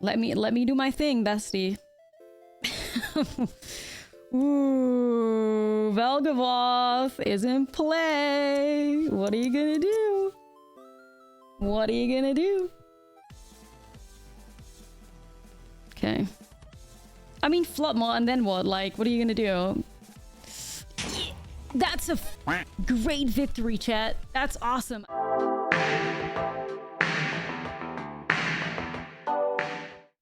Let me do my thing, bestie. Ooh, Valgavoth is in play. What are you gonna do? What are you gonna do? Okay. I mean, Floodmaw, and then what? Like, what are you gonna do? That's a great victory, chat. That's awesome.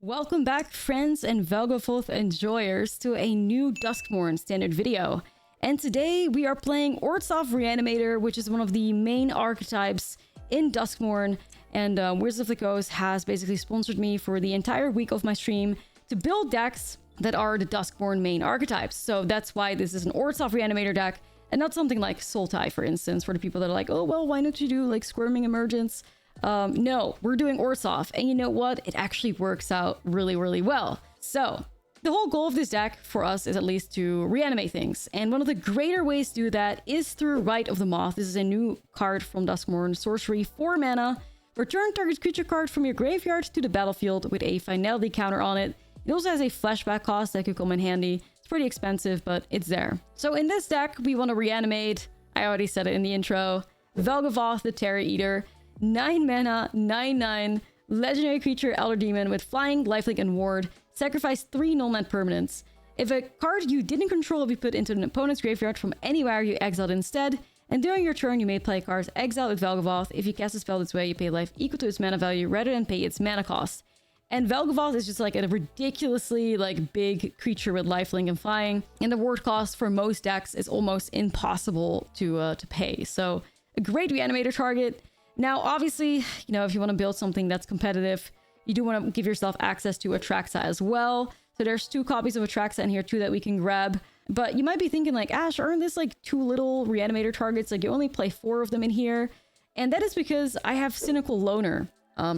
Welcome back, friends and Valgavoth enjoyers, to a new Duskmourn standard video. And today we are playing ORZHOV Reanimator, which is one of the main archetypes in Duskmourn. And Wizards of the Coast has basically sponsored me for the entire week of my stream to build decks that are the Duskmourn main archetypes. So that's why this is an ORZHOV Reanimator deck, and not something like Sultai, for instance, for the people that are like, oh, well, why don't you do like Squirming Emergence? No, we're doing ORZHOV, and you know what? It actually works out really, really well. So the whole goal of this deck for us is at least to reanimate things. And one of the greater ways to do that is through Rite of the Moth. This is a new card from Duskmourn. Sorcery, 4 mana. Return target creature card from your graveyard to the battlefield with a finality counter on it. It also has a flashback cost that could come in handy. It's pretty expensive, but it's there. So in this deck, we want to reanimate, I already said it in the intro, Valgavoth the Terror Eater. 9 mana, 9/9, legendary creature, Elder Demon with flying, lifelink, and ward. Sacrifice 3 null-land permanents. If a card you didn't control will be put into an opponent's graveyard from anywhere, you exile it instead. And during your turn, you may play cards exiled with Valgavoth. If you cast a spell this way, you pay life equal to its mana value rather than pay its mana cost. And Valgavoth is just like a ridiculously like big creature with lifelink and flying. And the ward cost for most decks is almost impossible to pay. So a great reanimator target. Now, obviously, you know, if you want to build something that's competitive, you do want to give yourself access to Atraxa as well. So there's 2 copies of Atraxa in here too that we can grab. But you might be thinking like, Ash, aren't this like too little reanimator targets? Like you only play 4 of them in here. And that is because I have Cynical Loner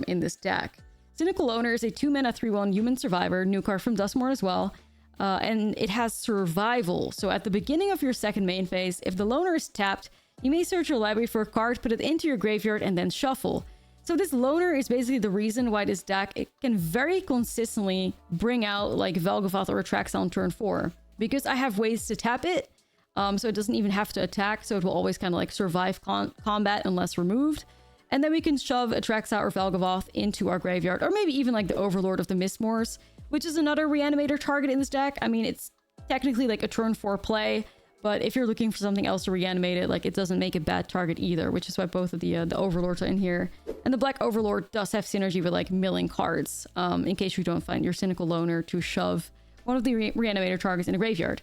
in this deck. Cynical Loner is a 2 mana 3/1 human survivor, new card from Duskmourn as well. And it has survival. So at the beginning of your second main phase, if the Loner is tapped, you may search your library for a card, put it into your graveyard, and then shuffle. So this Loner is basically the reason why this deck it can very consistently bring out like Valgavoth or Atraxa on turn 4. Because I have ways to tap it, so it doesn't even have to attack, so it will always kind of like survive combat unless removed. And then we can shove Atraxa or Valgavoth into our graveyard, or maybe even like the Overlord of the Mistmoors, which is another reanimator target in this deck. I mean, it's technically like a turn 4 play, but if you're looking for something else to reanimate it, like it doesn't make a bad target either, which is why both of the Overlords are in here. And the Black Overlord does have synergy with like milling cards, in case you don't find your Cynical Loner to shove one of the reanimator targets in the graveyard.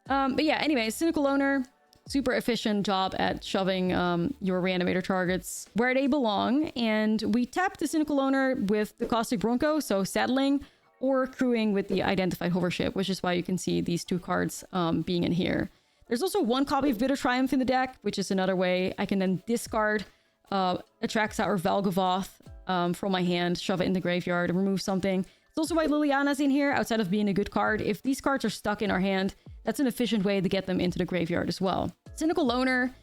But yeah, anyway, Cynical Loner, super efficient job at shoving your reanimator targets where they belong. And we tap the Cynical Loner with the Caustic Bronco, so saddling, or crewing with the Identified Hovership, which is why you can see these 2 cards being in here. There's also 1 copy of Bitter Triumph in the deck, which is another way I can then discard Atraxa or Valgavoth from my hand, shove it in the graveyard, and remove something. It's also why Liliana's in here, outside of being a good card. If these cards are stuck in our hand, that's an efficient way to get them into the graveyard as well. Cynical Loner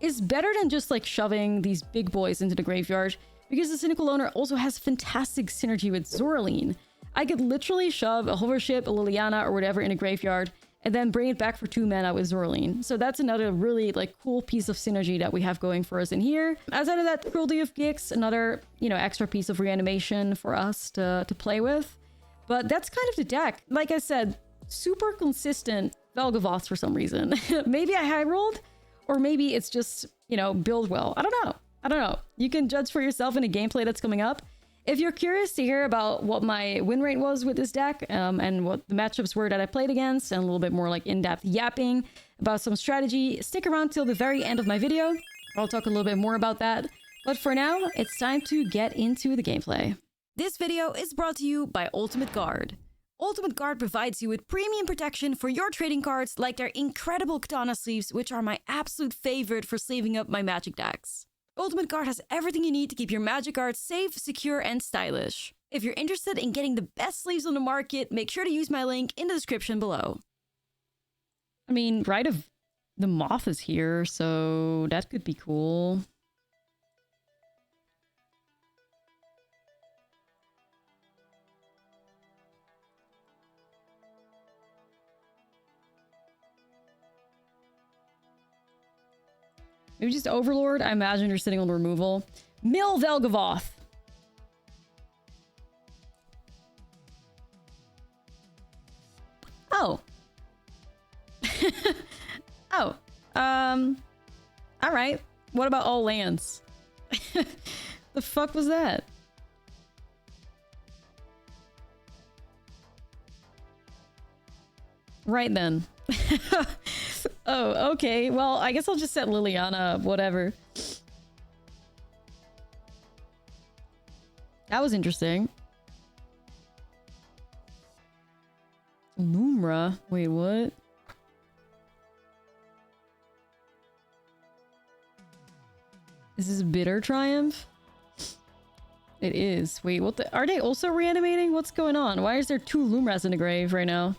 is better than just like shoving these big boys into the graveyard, because the Cynical Loner also has fantastic synergy with Zoraline. I could literally shove a Hovership, a Liliana, or whatever in a graveyard, and then bring it back for 2 mana with Zoraline. So that's another really like cool piece of synergy that we have going for us in here. Outside of that, Cruelty of Gix, another, you know, extra piece of reanimation for us to play with. But that's kind of the deck. Like I said, super consistent Valgavoth for some reason. Maybe I high rolled, or maybe it's just, you know, build well. I don't know. You can judge for yourself in a gameplay that's coming up. If you're curious to hear about what my win rate was with this deck, and what the matchups were that I played against, and a little bit more like in-depth yapping about some strategy, stick around till the very end of my video. I'll talk a little bit more about that. But for now, it's time to get into the gameplay. This video is brought to you by Ultimate Guard. Ultimate Guard provides you with premium protection for your trading cards, like their incredible Katana sleeves, which are my absolute favorite for sleeving up my Magic decks. Ultimate Guard has everything you need to keep your Magic cards safe, secure, and stylish. If you're interested in getting the best sleeves on the market, make sure to use my link in the description below. I mean, Rite of the Moth is here, so that could be cool. Maybe just Overlord? I imagine you're sitting on removal. Mill Valgavoth! Oh. Oh. Alright. What about all lands? The fuck was that? Right then. Oh, okay. Well, I guess I'll just set Liliana up, whatever. That was interesting. Lumra? Wait, what? Is this Bitter Triumph? It is. Wait, what the— are they also reanimating? What's going on? Why is there 2 Lumras in the grave right now?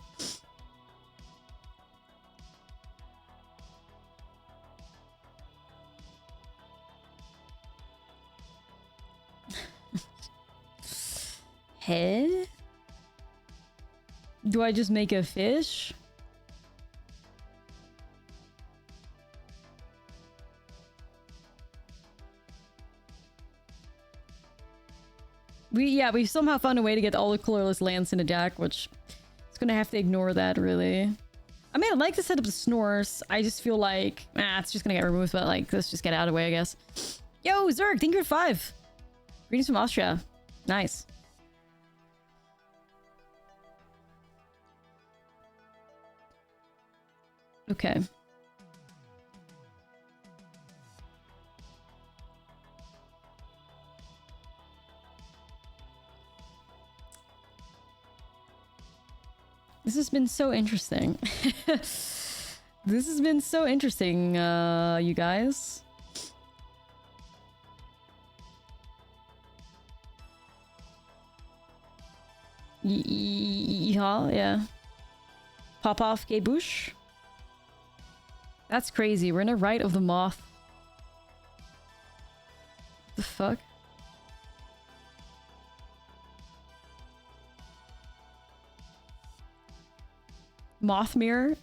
Hey? Do I just make a fish? We somehow found a way to get all the colorless lands in the deck, which it's gonna have to ignore that, really. I mean, I'd like to set up the Snores. I just feel like, it's just gonna get removed, but like, let's just get out of the way, I guess. Yo, Zerg, thank you for 5. Greetings from Austria. Nice. Okay. This has been so interesting. This has been so interesting, you guys. Yeah. Pop off gay bush. That's crazy. We're in a Rite of the Moth. The fuck? Moth mirror?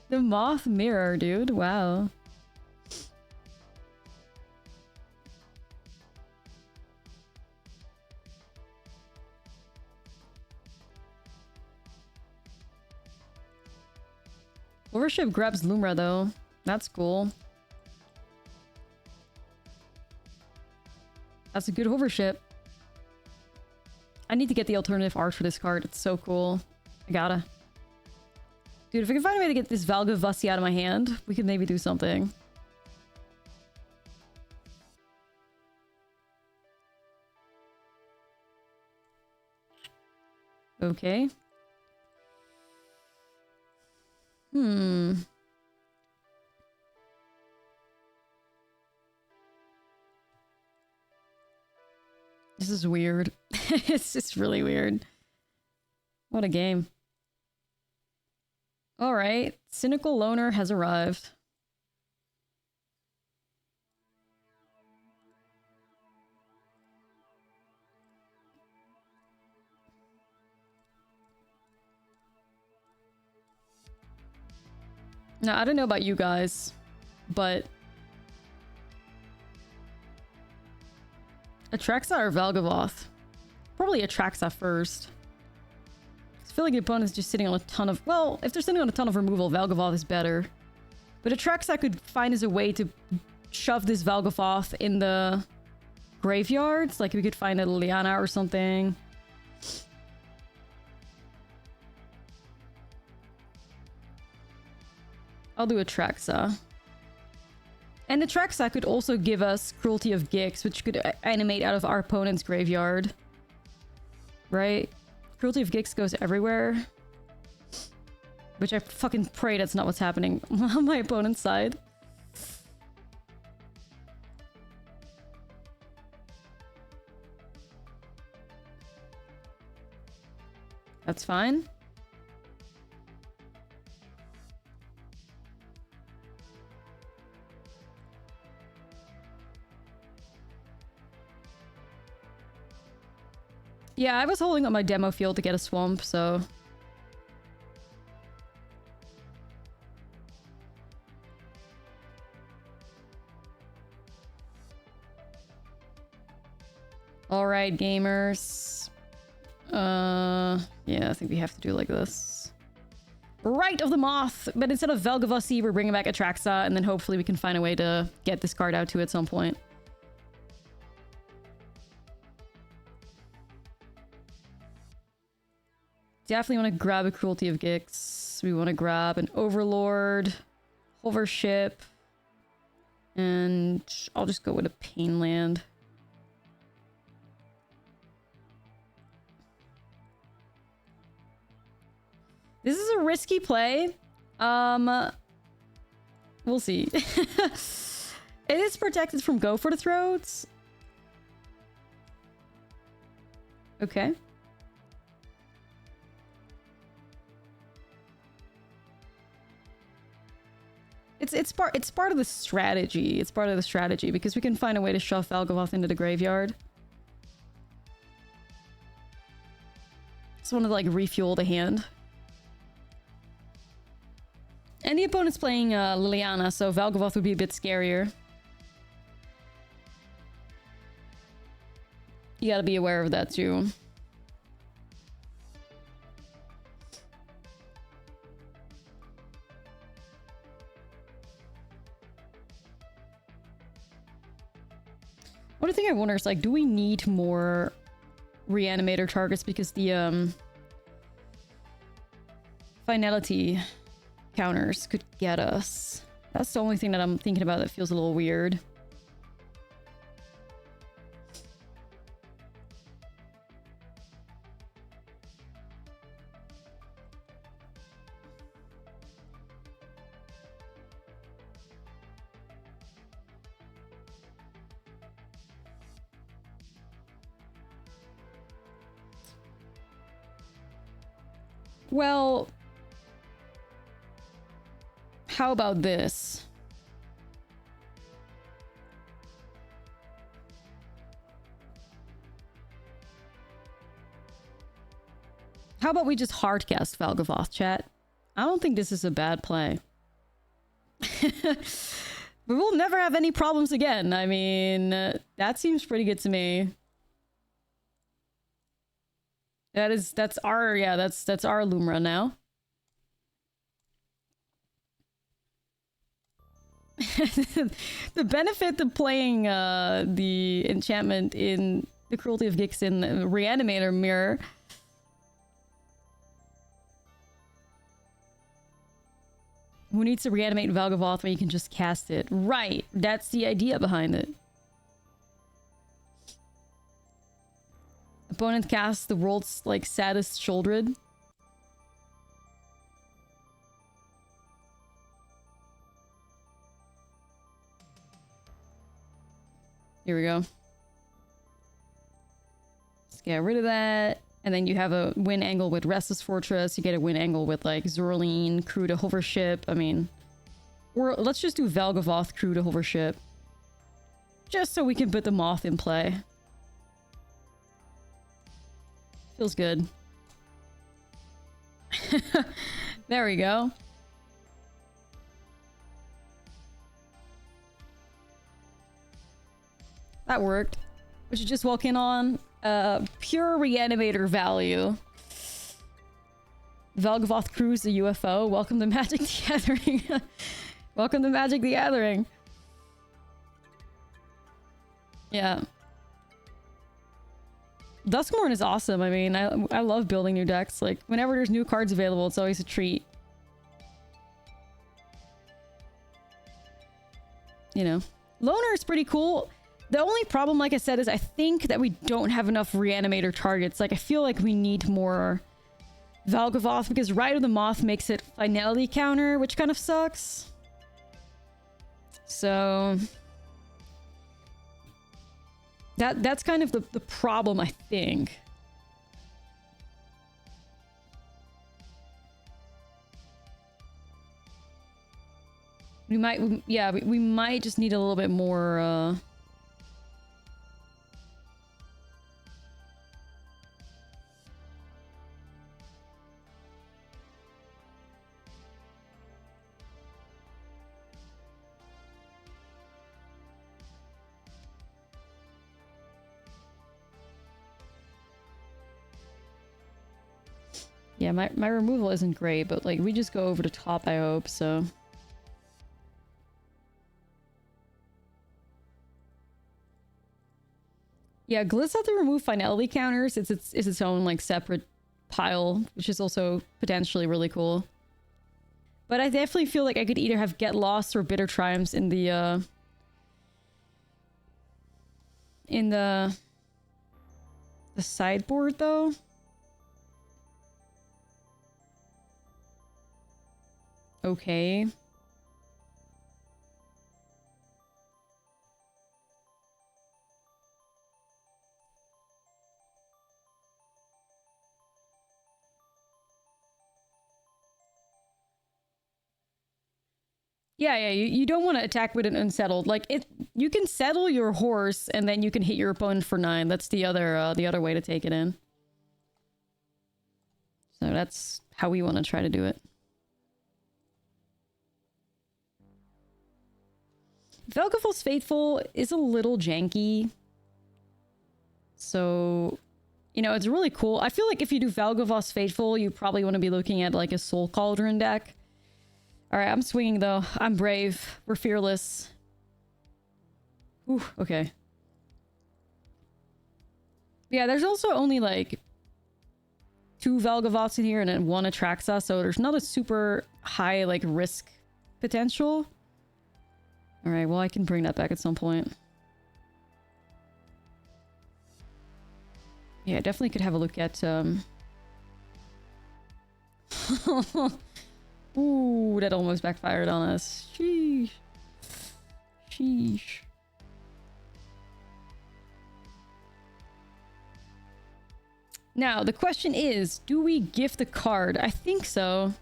The Moth mirror, dude. Wow. Overship grabs Lumra, though. That's cool. That's a good overship. I need to get the alternative art for this card. It's so cool. I gotta. Dude, if I can find a way to get this Valgavoth out of my hand, we could maybe do something. Okay. This is weird. It's just really weird. What a game. Alright, Cynical Loner has arrived. Now, I don't know about you guys, but Atraxa or Valgavoth? Probably Atraxa first. I feel like the opponent's just sitting on a ton of— well, if they're sitting on a ton of removal, Valgavoth is better. But Atraxa could find as a way to shove this Valgavoth in the graveyards. Like, we could find a Liliana or something. I'll do Atraxa. And Atraxa could also give us Cruelty of Gix, which could animate out of our opponent's graveyard. Right? Cruelty of Gix goes everywhere. Which I fucking pray that's not what's happening on my opponent's side. That's fine. Yeah, I was holding up my demo field to get a swamp, so... All right, gamers. Yeah, I think we have to do it like this. Rite of the Moth, but instead of Valgavoth, we're bringing back Atraxa, and then hopefully we can find a way to get this card out too at some point. Definitely want to grab a Cruelty of Gix. We want to grab an Overlord, Hovership, and I'll just go with a Painland. This is a risky play. We'll see. It is protected from Go for the Throats. Okay. It's part of the strategy. It's part of the strategy because we can find a way to shove Valgavoth into the graveyard. Just want to like refuel the hand. And the opponent's playing Liliana, so Valgavoth would be a bit scarier. You gotta be aware of that too. One thing I wonder is, like, do we need more reanimator targets because the finality counters could get us? That's the only thing that I'm thinking about that feels a little weird. Well, how about this? How about we just hardcast Valgavoth, chat? I don't think this is a bad play. But we'll never have any problems again. I mean, that seems pretty good to me. That's our Lumra now. The benefit of playing the enchantment in the Cruelty of Gix in Reanimator Mirror. Who needs to reanimate Valgavoth when you can just cast it? Right, that's the idea behind it. Opponent casts the world's, like, saddest Sheoldred. Here we go. Let's get rid of that. And then you have a win angle with Restless Fortress. You get a win angle with, like, Zerline, Crew to Hovership. I mean... Or let's just do Valgavoth, Crew to Hovership. Just so we can put the Moth in play. Feels good. There we go. That worked. We should just walk in on pure reanimator value. Valgavoth Cruise the UFO. Welcome to Magic the Gathering. Welcome to Magic the Gathering. Yeah. Duskmourn is awesome. I mean, I love building new decks. Like, whenever there's new cards available, it's always a treat. You know. Loner is pretty cool. The only problem, like I said, is I think that we don't have enough reanimator targets. Like, I feel like we need more Valgavoth because Rite of the Moth makes it finality counter, which kind of sucks. So... That's kind of the problem, I think. We might, yeah, we might just need a little bit more, Yeah, my removal isn't great, but like we just go over the top, I hope, so. Yeah, Glitz have to remove finality counters. It's its own like separate pile, which is also potentially really cool. But I definitely feel like I could either have Get Lost or Bitter Triumphs in the sideboard though. Okay. Yeah, you don't want to attack with an unsettled. Like you can settle your horse and then you can hit your opponent for 9. That's the other way to take it in. So that's how we want to try to do it. Valgavoth's Faithful is a little janky. So, you know, it's really cool. I feel like if you do Valgavoth's Faithful, you probably want to be looking at like a Soul Cauldron deck. Alright, I'm swinging though. I'm brave. We're fearless. Ooh, okay. Yeah, there's also only like 2 Valgavoths in here and then 1 Atraxa, so there's not a super high like risk potential. Alright, well I can bring that back at some point. Yeah, definitely could have a look at Ooh, that almost backfired on us. Sheesh. Sheesh. Now, the question is, do we gift the card? I think so.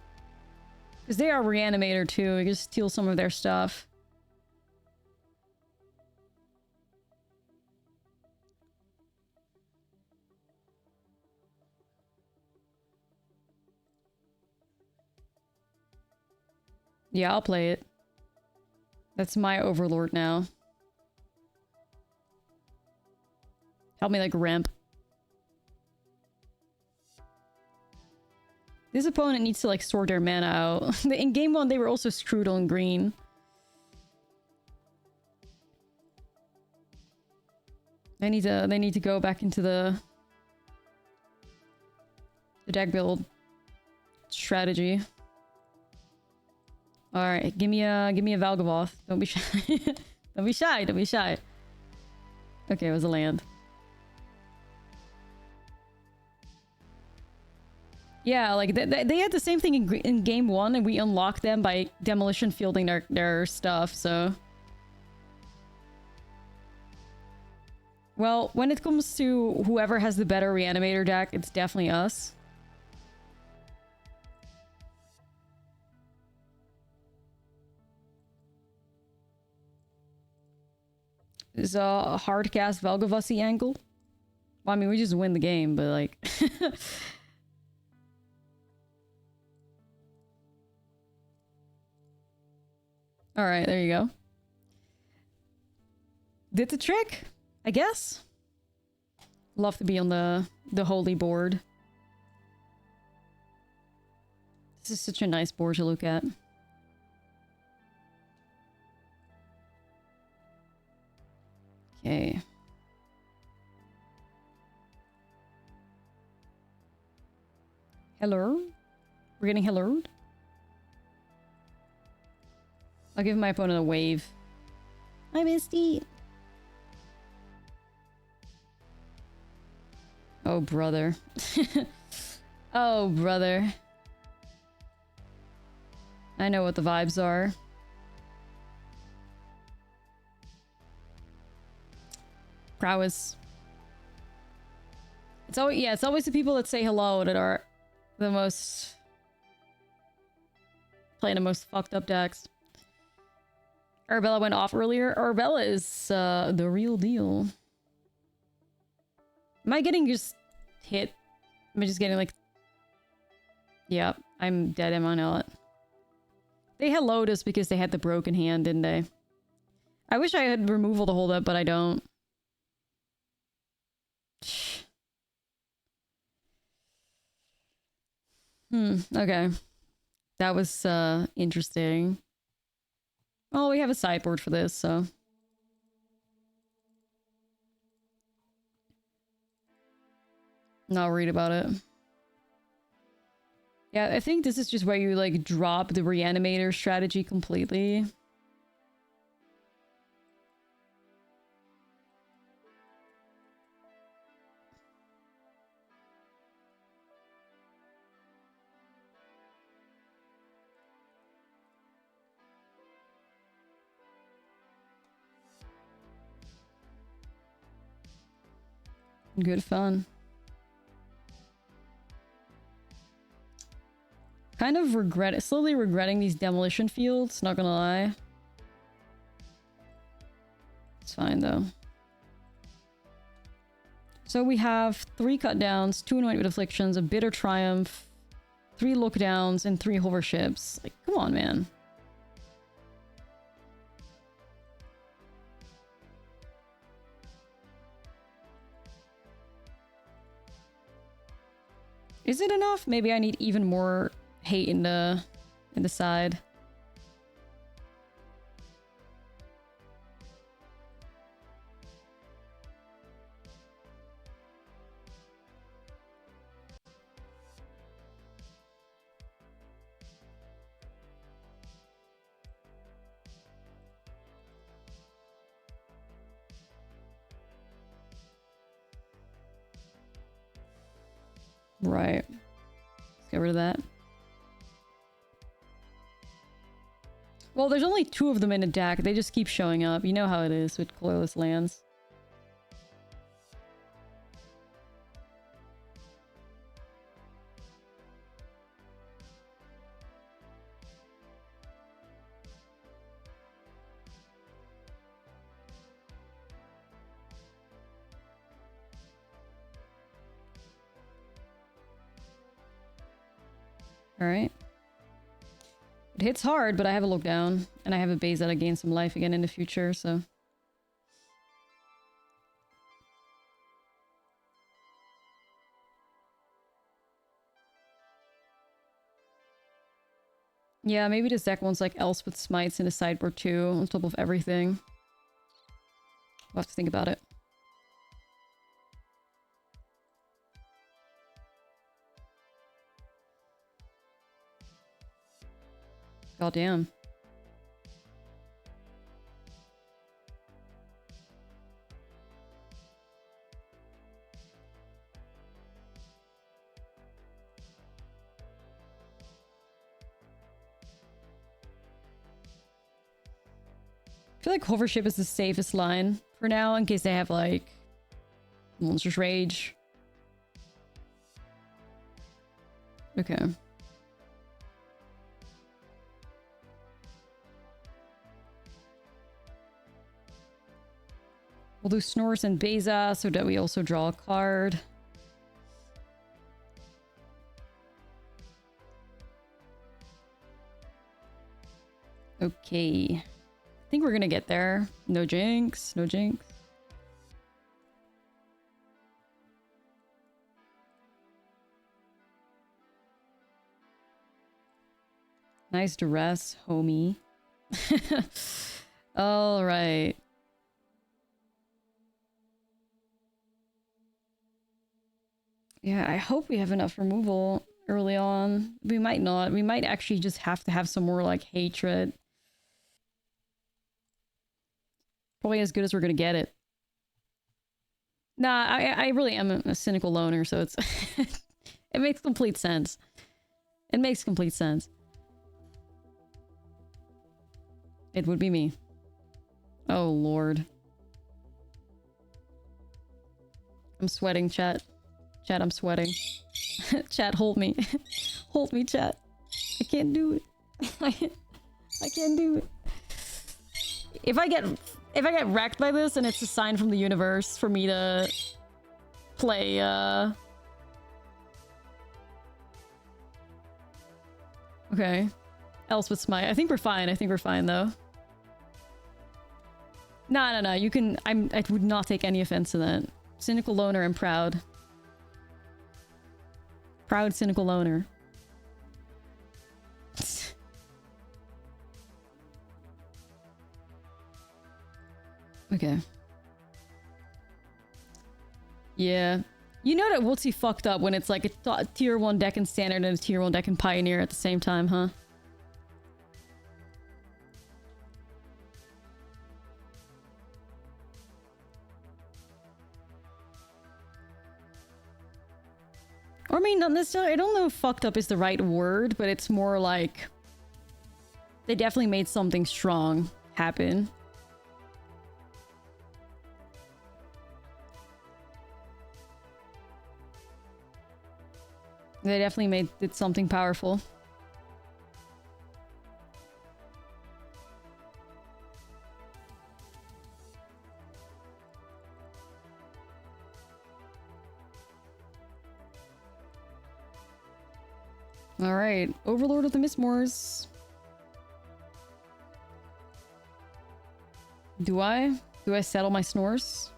Because they are Reanimator too. We can steal some of their stuff. Yeah, I'll play it. That's my overlord now. Help me, like, ramp. This opponent needs to, like, sort their mana out. In game 1, they were also screwed on green. They need to go back into the deck build strategy. All right, give me a Valgavoth. Don't be shy. Don't be shy. Don't be shy. Okay, it was a land. Yeah, like they had the same thing in game 1, and we unlocked them by demolition fielding their stuff. So, well, when it comes to whoever has the better Reanimator deck, it's definitely us. Is a hard cast Valgavoth angle? Well, I mean, we just win the game, but like... Alright, there you go. Did the trick, I guess? Love to be on the holy board. This is such a nice board to look at. Okay. Hello? We're getting helloed? I'll give my opponent a wave. Hi, Misty! Oh, brother. Oh, brother. I know what the vibes are. Prowess. It's always, yeah, it's always the people that say hello that are the most... playing the most fucked up decks. Arabella went off earlier. Arabella is the real deal. Am I getting just hit? Am I just getting like... Yeah, I'm dead, am I not? They helloed us because they had the broken hand, didn't they? I wish I had removal to hold up, but I don't. Okay. That was interesting. Oh, we have a sideboard for this, so... Not worried about it. Yeah, I think this is just where you, like, drop the Reanimator strategy completely. Good fun. Kind of slowly regretting these demolition fields, not gonna lie. It's fine though. So we have 3 cut downs, 2 anointed with afflictions, a bitter triumph, 3 look downs, and 3 hover ships. Like, come on, man. Is it enough? Maybe I need even more hate in the side. Right. Let's get rid of that. Well, there's only 2 of them in a deck. They just keep showing up. You know how it is with colorless lands. Alright. It hits hard, but I have a look down. And I have a base that I gain some life again in the future, so... Yeah, maybe this deck wants like Elspeth Smites in the sideboard too, on top of everything. We'll have to think about it. God damn. I feel like Hovership is the safest line for now, in case they have, like, Monstrous Rage. Okay. We'll do Snorse and Beza so that we also draw a card. Okay. I think we're gonna get there. No jinx, no jinx. Nice duress, homie. All right. Yeah, I hope we have enough removal early on. We might not. We might actually just have to have some more, like, hatred. Probably as good as we're gonna get it. Nah, I really am a cynical loner, so it's... it makes complete sense. It makes complete sense. It would be me. Oh, Lord. I'm sweating, chat. Chat, I'm sweating. Chat, hold me. Hold me, chat. I can't do it. I can't do it. If I get wrecked by this and it's a sign from the universe for me to play, okay. Elspeth Smite. I think we're fine. I think we're fine, though. No. You can... I would not take any offense to that. Cynical Loner and proud. Proud Cynical Loner. Okay. Yeah. You know that Wootsy fucked up when it's like a tier 1 deck in Standard and a tier 1 deck in Pioneer at the same time, huh? Or I mean, not necessarily. I don't know if fucked up is the right word, but it's more like they definitely made something strong happen. They definitely did something powerful. Alright, Overlord of the Mistmoors. Do I? Do I settle my snores?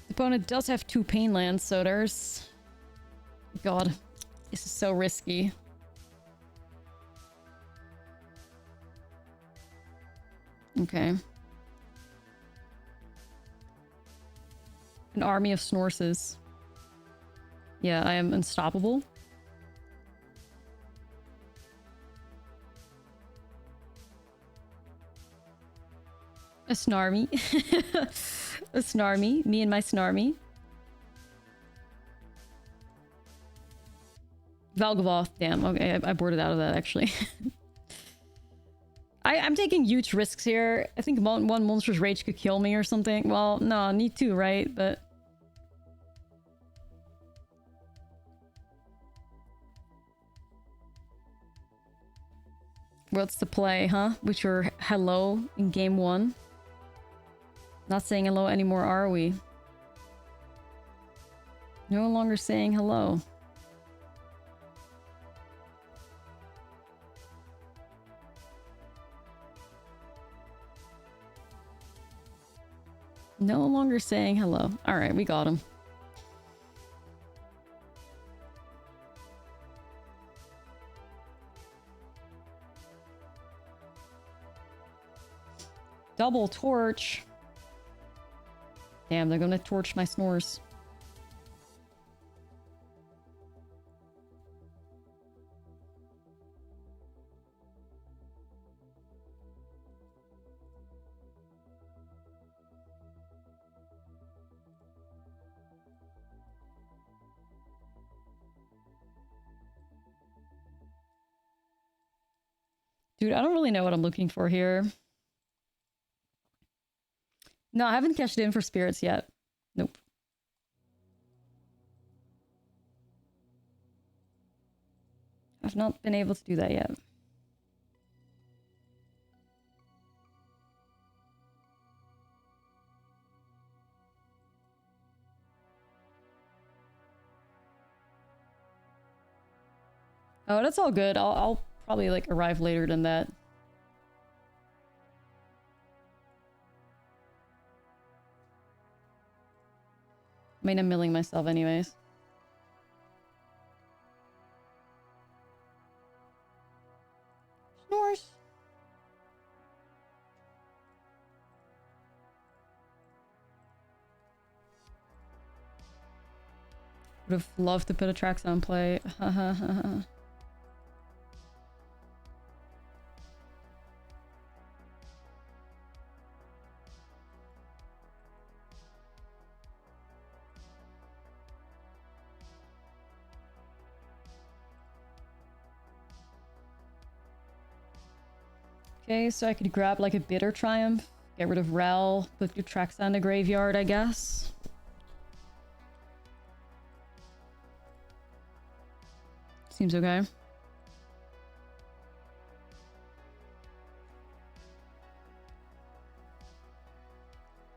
The opponent does have 2 pain lands, so there's... God, this is so risky. Okay. An army of Snorses. Yeah, I am unstoppable. A Snarmy. A Snarmy. Me and my Snarmy. Valgavoth. Damn, okay, I boarded out of that, actually. I'm taking huge risks here. I think one Monstrous Rage could kill me or something. Well, no, I need 2, right? But... what's the play, huh? With your hello in game 1? Not saying hello anymore, are we? No longer saying hello. No longer saying hello. Alright, we got him. Double torch. Damn, they're gonna torch my snores. Dude, I don't really know what I'm looking for here. No, I haven't cashed in for spirits yet. Nope. I've not been able to do that yet. Oh, that's all good. I'll probably like arrive later than that. I mean, I'm milling myself anyways. Snores. Would have loved to put Atraxa on play. Okay, so I could grab like a Bitter Triumph, get rid of Rel, put Atraxa in the graveyard, I guess. Seems okay.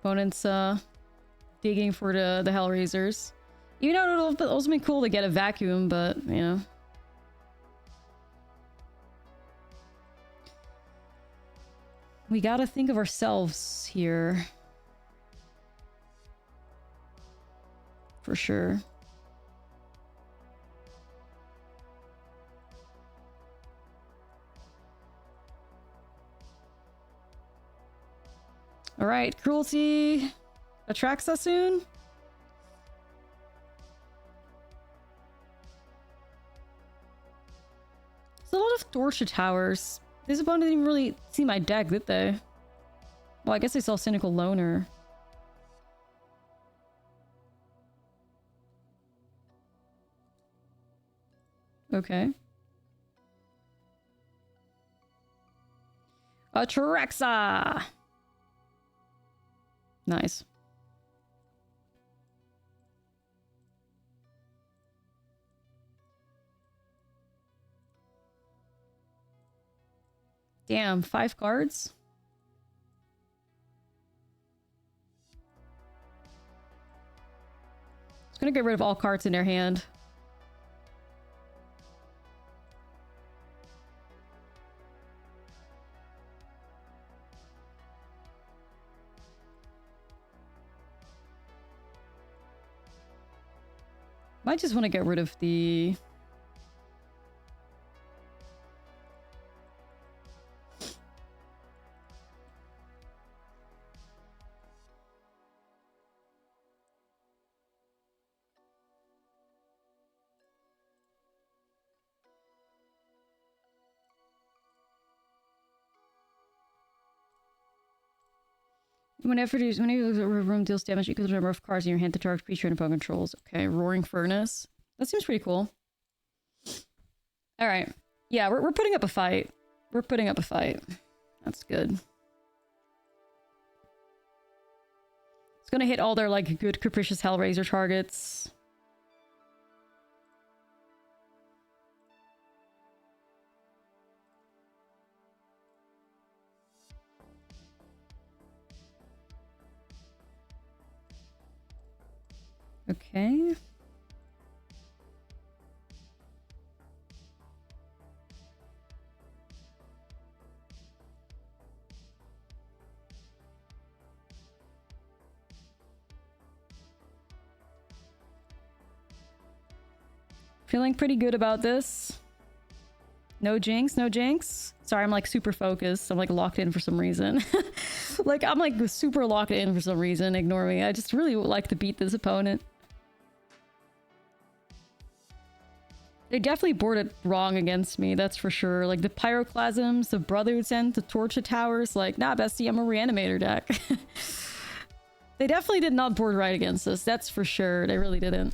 Opponents digging for the Hellraisers. Even though it would also be cool to get a vacuum, but you know. We gotta think of ourselves here. For sure. Alright, Cruelty Atraxa soon. There's a lot of Torture Towers. This opponent didn't even really see my deck, did they? Well, I guess they saw Cynical Loner. Okay. Atraxa! Nice. Damn, 5 cards? It's gonna get rid of all cards in their hand. Might just want to get rid of the... Whenever a room deals damage equal to the number of cards in your hand to target creature and opponent controls. Okay, Roaring Furnace. That seems pretty cool. Alright. Yeah, we're putting up a fight. We're putting up a fight. That's good. It's gonna hit all their, like, good Capricious Hellraiser targets. Okay. Feeling pretty good about this. No jinx, no jinx. Sorry, I'm like super focused. I'm like locked in for some reason. Like, I'm like super locked in for some reason. Ignore me. I just really would like to beat this opponent. They definitely boarded wrong against me, that's for sure. Like, the Pyroclasms, the Brotherhood Scent, the Torture Towers. Like, nah, bestie, I'm a Reanimator deck. They definitely did not board right against us, that's for sure. They really didn't.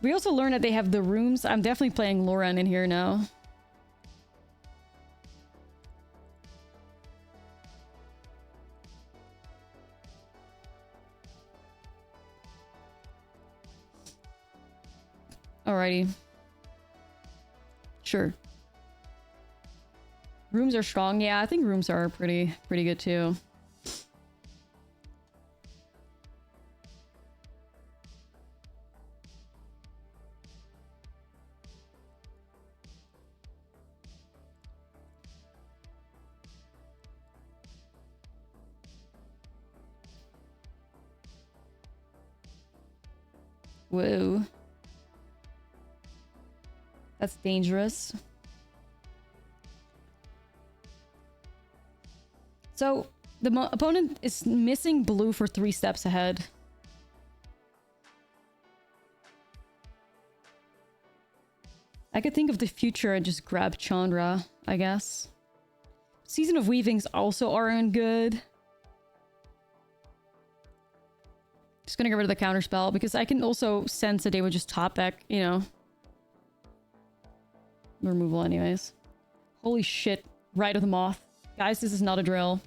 We also learned that they have the rooms. I'm definitely playing Loran in here now. Alrighty. Sure. Rooms are strong. Yeah, I think rooms are pretty good too. Whoa. That's dangerous. So, the opponent is missing blue for 3 steps ahead. I could think of the future and just grab Chandra, I guess. Season of Weavings also aren't good. Just gonna get rid of the counterspell because I can also sense that they would just top deck, you know. Removal anyways. Holy shit. Rite of the Moth. Guys, this is not a drill.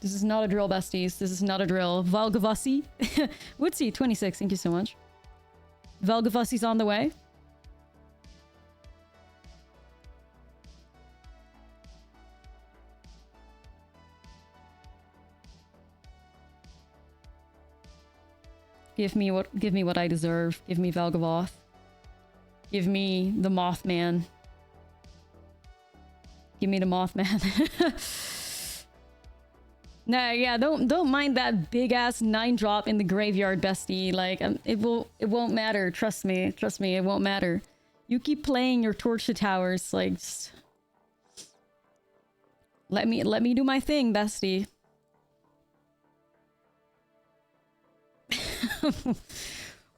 This is not a drill, besties. This is not a drill. Valgavoth. Woodsy, 26. Thank you so much. Valgavothi's on the way. Give me what I deserve. Give me Valgavoth. Give me the Mothman. Give me the Mothman. Nah, yeah, don't mind that big ass 9-drop in the graveyard, bestie. Like, it won't matter. Trust me, it won't matter. You keep playing your Torture Towers, like, just Let me do my thing, bestie.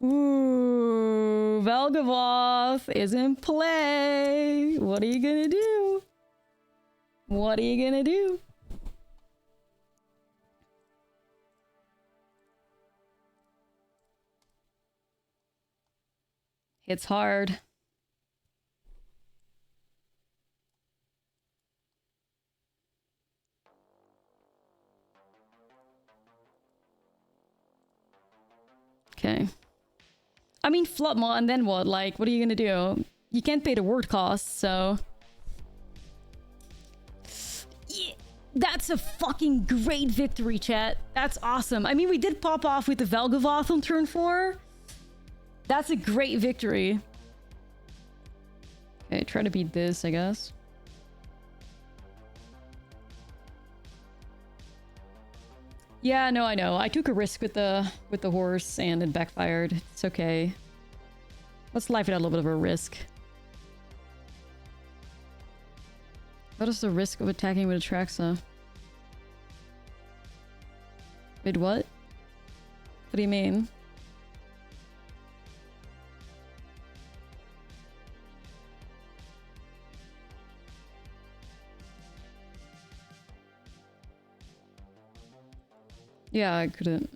Ooh, Valgavoth is in play. What are you gonna do? What are you gonna do? It's hard. Okay. I mean, Floodmaw, and then what? Like, what are you gonna do? You can't pay the word cost, so... Yeah, that's a fucking great victory, chat. That's awesome. I mean, we did pop off with the Valgavoth on turn 4. That's a great victory. Okay, try to beat this, I guess. Yeah, no, I know. I took a risk with the horse and it backfired. It's okay. Let's life it at a little bit of a risk. What is the risk of attacking with Atraxa? Wait, what? What do you mean? Yeah, I couldn't.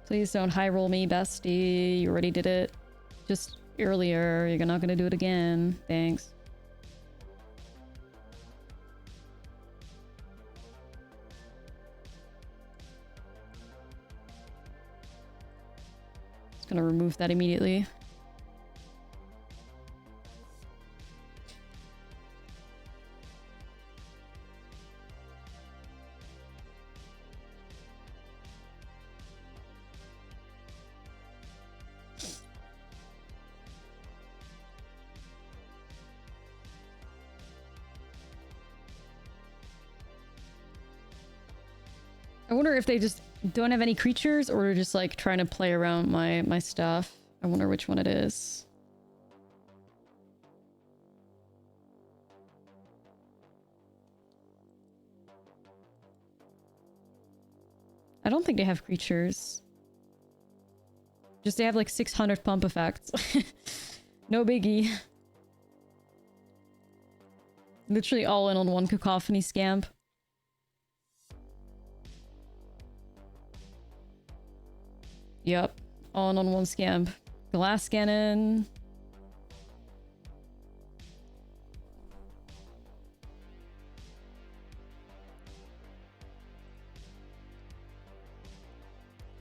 Please don't high roll me, bestie. You already did it just earlier. You're not gonna do it again. Thanks. Just gonna remove that immediately. I wonder if they just don't have any creatures or just like trying to play around my stuff. I wonder which one it is. I don't think they have creatures. Just they have like 600 pump effects. No biggie. Literally all in on one cacophony scamp. Yep, all on one scamp. Glass cannon.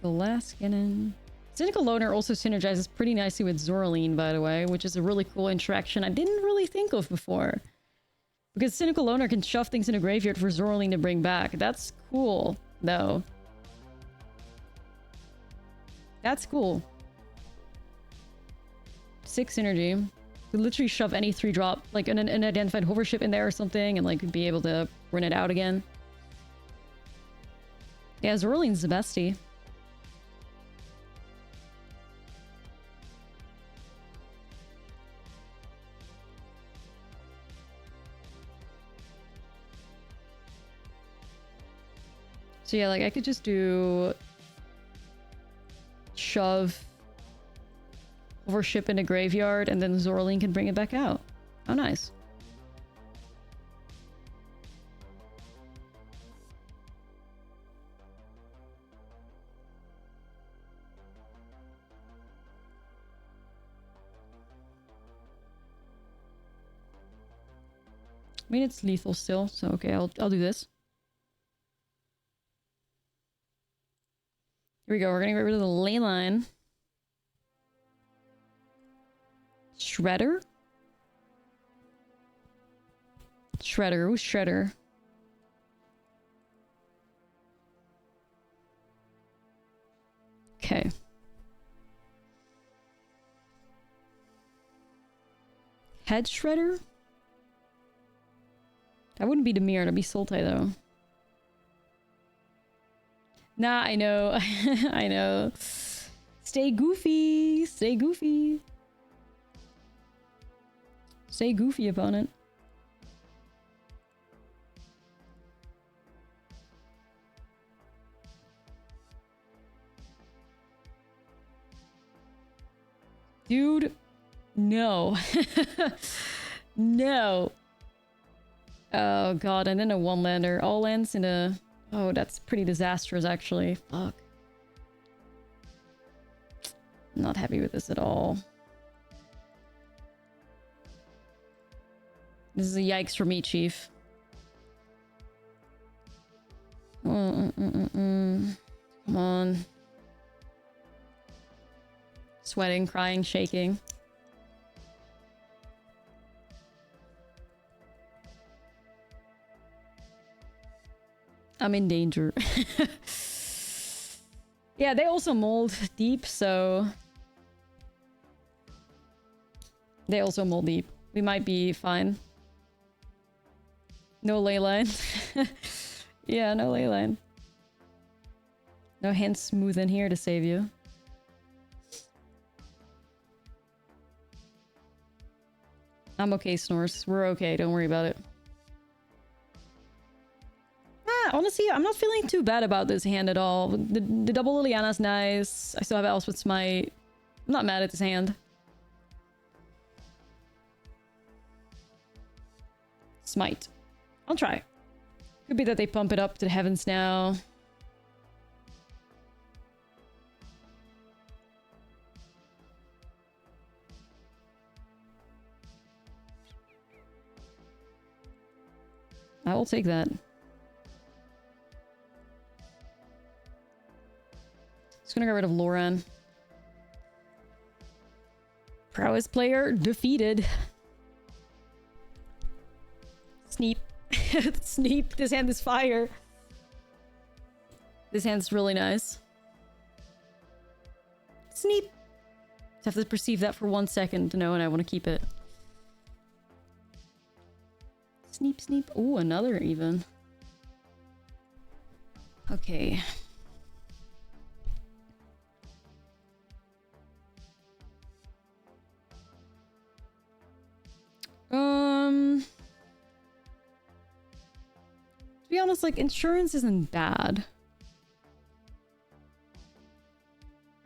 Glass cannon. Cynical Loner also synergizes pretty nicely with Zoraline, by the way, which is a really cool interaction I didn't really think of before. Because Cynical Loner can shove things in a graveyard for Zoraline to bring back. That's cool, though. That's cool. 6 synergy. You literally shove any 3-drop, like an identified hovership in there or something, and like be able to run it out again. Yeah, Zoraline's the bestie. So yeah, like I could just do shove hovership in a graveyard and then Zoraline can bring it back out. Oh, nice. I mean, it's lethal still, so okay, I'll do this. Here we go, we're gonna get rid of the ley line. Shredder? Shredder, who's Shredder? Okay. Head Shredder? That wouldn't be Demir, that'd be Sultai though. Nah, I know. I know. Stay goofy. Stay goofy. Stay goofy, opponent. Dude, no. No. Oh god, and then a one-lander. All lands in a... Oh, that's pretty disastrous, actually. Fuck. Not happy with this at all. This is a yikes for me, Chief. Come on. Sweating, crying, shaking. I'm in danger. Yeah, they also mold deep, so... They also mold deep. We might be fine. No ley line. Yeah, no ley line. No hand smooth in here to save you. I'm okay, Snores. We're okay. Don't worry about it. Honestly, I'm not feeling too bad about this hand at all. The double Liliana's nice. I still have Elspeth Smite. I'm not mad at this hand. Smite. I'll try. Could be that they pump it up to the heavens now. I will take that. Just gonna get rid of Loran. Prowess player defeated. Sneep. Sneep. This hand is fire. This hand's really nice. Sneep. Just have to perceive that for 1 second to know, and I want to keep it. Sneep, sneep. Ooh, another even. Okay. To be honest, like, insurance isn't bad.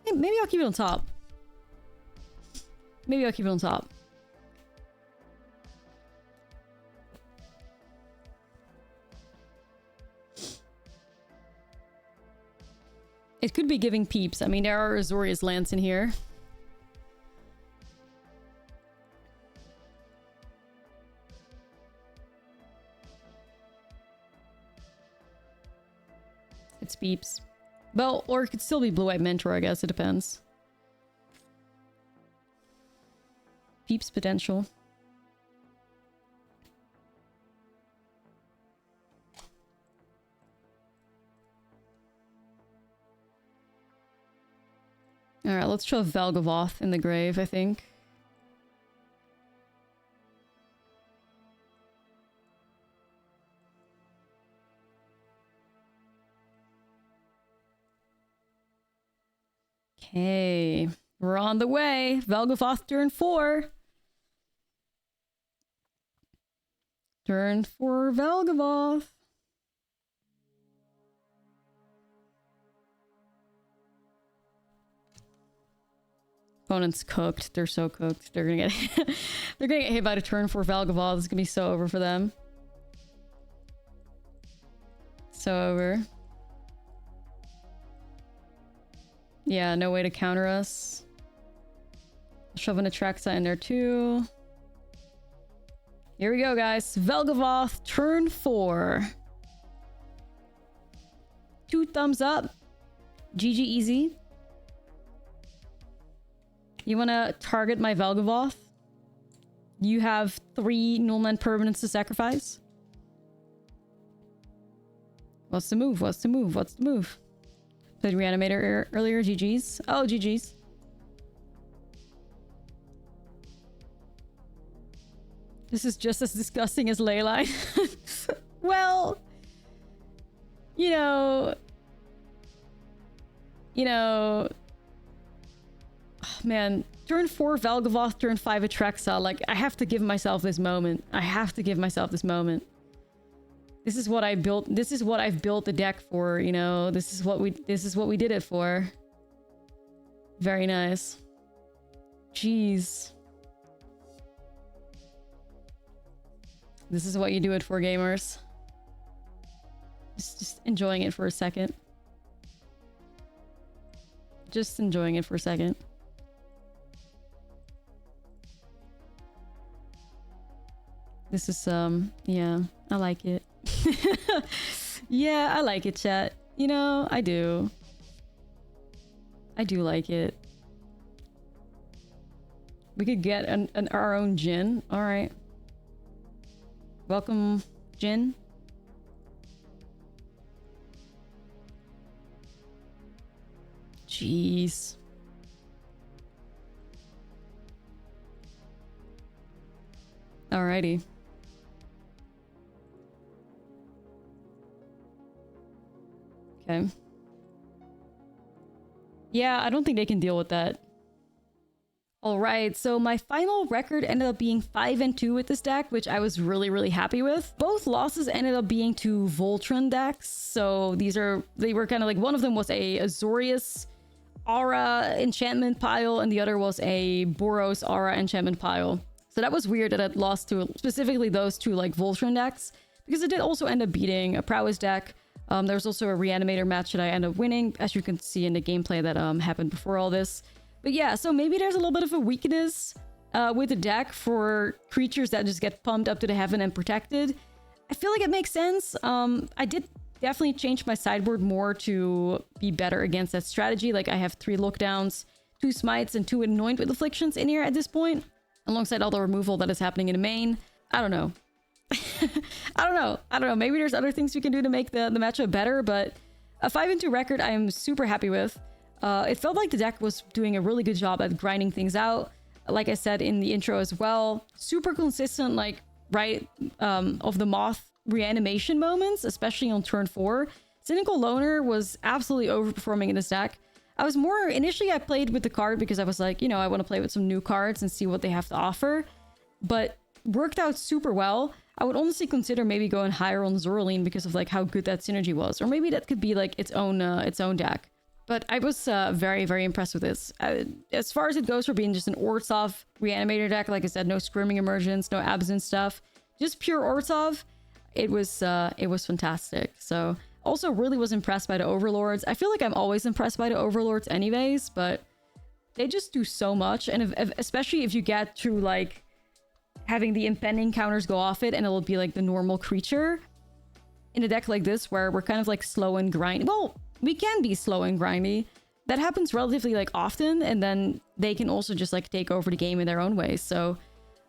Hey, maybe I'll keep it on top. Maybe I'll keep it on top. It could be giving peeps. I mean, there are Azorius lands in here. It's peeps. Well, or it could still be Blue-White Mentor, I guess. It depends. Peeps potential. Alright, let's show Valgavoth in the grave, I think. Okay, we're on the way. Valgavoth turn 4. Turn 4 Valgavoth. Opponent's cooked. They're so cooked. They're gonna get they're gonna get hit by the turn 4 Valgavoth. It's gonna be so over for them. So over. Yeah, no way to counter us. Shove an Atraxa in there too. Here we go, guys. Valgavoth, turn 4. 2 thumbs up. GG easy. You want to target my Valgavoth? You have 3 null-land permanents to sacrifice? What's the move? What's the move? What's the move? Played Reanimator earlier. GG's. Oh, GG's. This is just as disgusting as Leyline. Well, you know... Oh, man, turn 4 Valgavoth, turn 5 Atraxa. Like, I have to give myself this moment. I have to give myself this moment. This is what I built. This is what I've built the deck for, you know. This is what we did it for. Very nice. Jeez. This is what you do it for, gamers. Just enjoying it for a second. Just enjoying it for a second. This is, yeah, I like it. Yeah, I like it, chat. You know, I do. I do like it. We could get our own Jin. Alright. Welcome, Jin. Jeez. Alrighty. Okay. Yeah, I don't think they can deal with that. Alright, so my final record ended up being 5-2 with this deck, which I was really happy with. Both losses ended up being to Voltron decks, so they were kind of like, one of them was a Azorius Aura enchantment pile, and the other was a Boros Aura enchantment pile. So that was weird that I lost to specifically those two like Voltron decks, because it did also end up beating a Prowess deck. There was also a Reanimator match that I ended up winning, as you can see in the gameplay that happened before all this. But yeah, so maybe there's a little bit of a weakness with the deck for creatures that just get pumped up to the heaven and protected. I feel like it makes sense. I did definitely change my sideboard more to be better against that strategy. Like, I have 3 lockdowns, 2 smites, and 2 anoint with afflictions in here at this point, alongside all the removal that is happening in the main. I don't know. I don't know. Maybe there's other things we can do to make the matchup better, but a 5-2 record I am super happy with. It felt like the deck was doing a really good job at grinding things out. Like I said in the intro as well, super consistent, like, right, of the Moth reanimation moments, especially on turn 4. Cynical Loner was absolutely overperforming in this deck. Initially I played with the card because I was like, you know, I want to play with some new cards and see what they have to offer, but worked out super well. I would honestly consider maybe going higher on Zoraline because of like how good that synergy was, or maybe that could be like its own deck. But I was very impressed with this. As far as it goes for being just an ORZHOV Reanimator deck, like I said, no Squirming Emergence, no Absent stuff, just pure ORZHOV. It was fantastic. So also really was impressed by the Overlords. I feel like I'm always impressed by the Overlords anyways, but they just do so much. And especially if you get through like having the impending counters go off it and it'll be like the normal creature in a deck like this where we're kind of like slow and grindy. Well, we can be slow and grindy. That happens relatively like often, and then they can also just like take over the game in their own way. So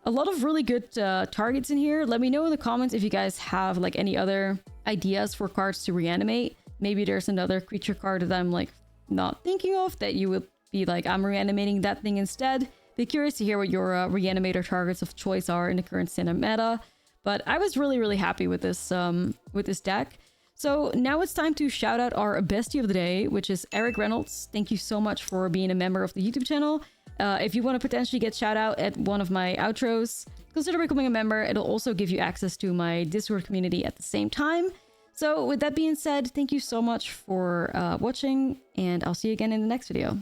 a lot of really good targets in here. Let me know in the comments if you guys have like any other ideas for cards to reanimate. Maybe there's another creature card that I'm like not thinking of that you would be like, I'm reanimating that thing instead. Be curious to hear what your reanimator targets of choice are in the current standard meta. But I was really happy with this deck. So now it's time to shout out our bestie of the day, which is Eric Reynolds. Thank you so much for being a member of the YouTube channel. If you want to potentially get shout out at one of my outros, consider becoming a member. It'll also give you access to my Discord community at the same time. So with that being said, thank you so much for watching, and I'll see you again in the next video.